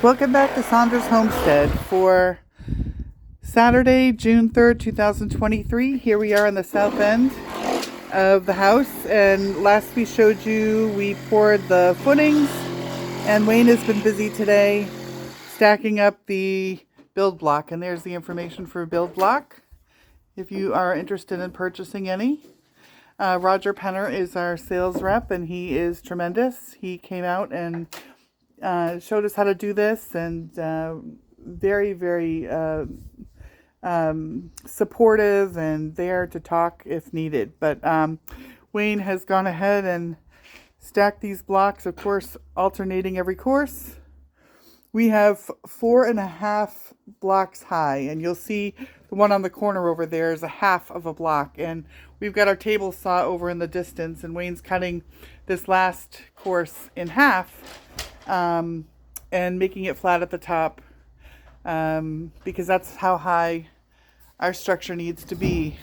Welcome back to Saunders Homestead for Saturday, June 3rd, 2023. Here we are on the south end of the house, and last we showed you we poured the footings, and Wayne has been busy today stacking up the build block, and there's the information for build block if you are interested in purchasing any. Roger Penner is our sales rep, and he is tremendous. He came out and showed us how to do this, and very, very supportive and there to talk if needed. But Wayne has gone ahead and stacked these blocks, of course, alternating every course. We have 4.5 blocks high, and you'll see the one on the corner over there is a half of a block, and we've got our table saw over in the distance, and Wayne's cutting this last course in half and making it flat at the top, because that's how high our structure needs to be.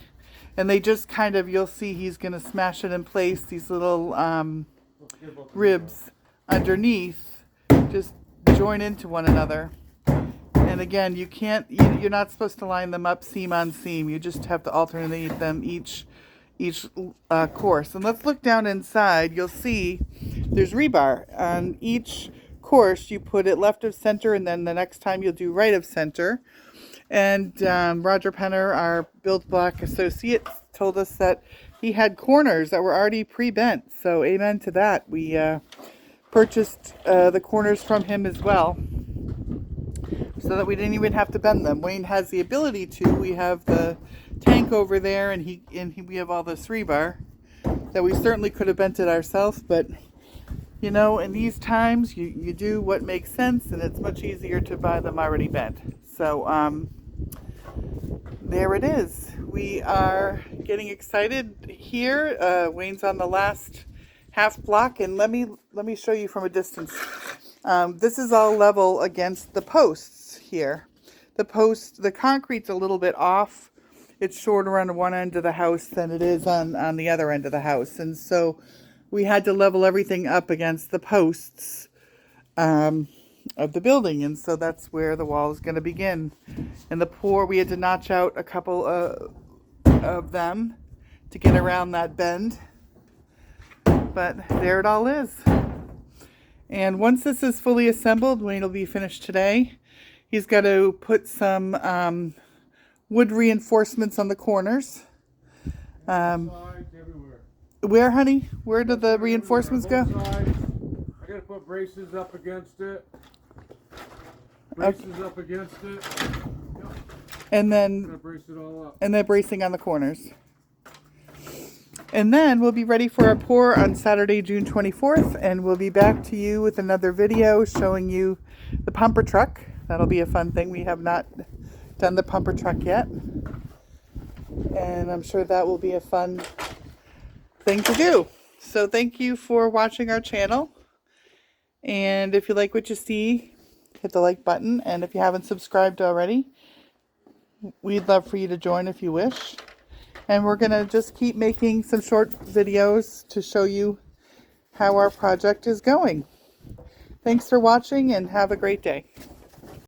And they just kind of, you'll see he's going to smash it in place, these little ribs underneath just join into one another. And again, you're not supposed to line them up seam on seam. You just have to alternate them each course. And let's look down inside. You'll see there's rebar on each course. You put it left of center, and then the next time you'll do right of center. And Roger Penner, our build block associate, told us that he had corners that were already pre-bent. So amen to that. We purchased the corners from him as well, so that we didn't even have to bend them. Wayne has the ability to. We have the tank over there, and we have all this rebar that we certainly could have bent it ourselves, but you know, in these times you do what makes sense, and it's much easier to buy them already bent. So there it is. We are getting excited here. Wayne's on the last half block, and let me show you from a distance. This is all level against the posts here. The concrete's a little bit off. It's shorter on one end of the house than it is on the other end of the house. And so we had to level everything up against the posts of the building. And so that's where the wall is going to begin. And we had to notch out a couple of them to get around that bend. But there it all is. And once this is fully assembled, Wayne will be finished today. He's got to put some wood reinforcements on the corners. Where, honey? Where do the reinforcements go? I gotta put braces up against it. Braces up against it. Yep. And then brace it all up. And then bracing on the corners. And then we'll be ready for our pour on Saturday, June 24th, and we'll be back to you with another video showing you the pumper truck. That'll be a fun thing. We have not done the pumper truck yet, and I'm sure that will be a fun thing to do. So thank you for watching our channel, and if you like what you see, hit the like button, and if you haven't subscribed already, we'd love for you to join if you wish. And we're going to just keep making some short videos to show you how our project is going. Thanks for watching, and have a great day.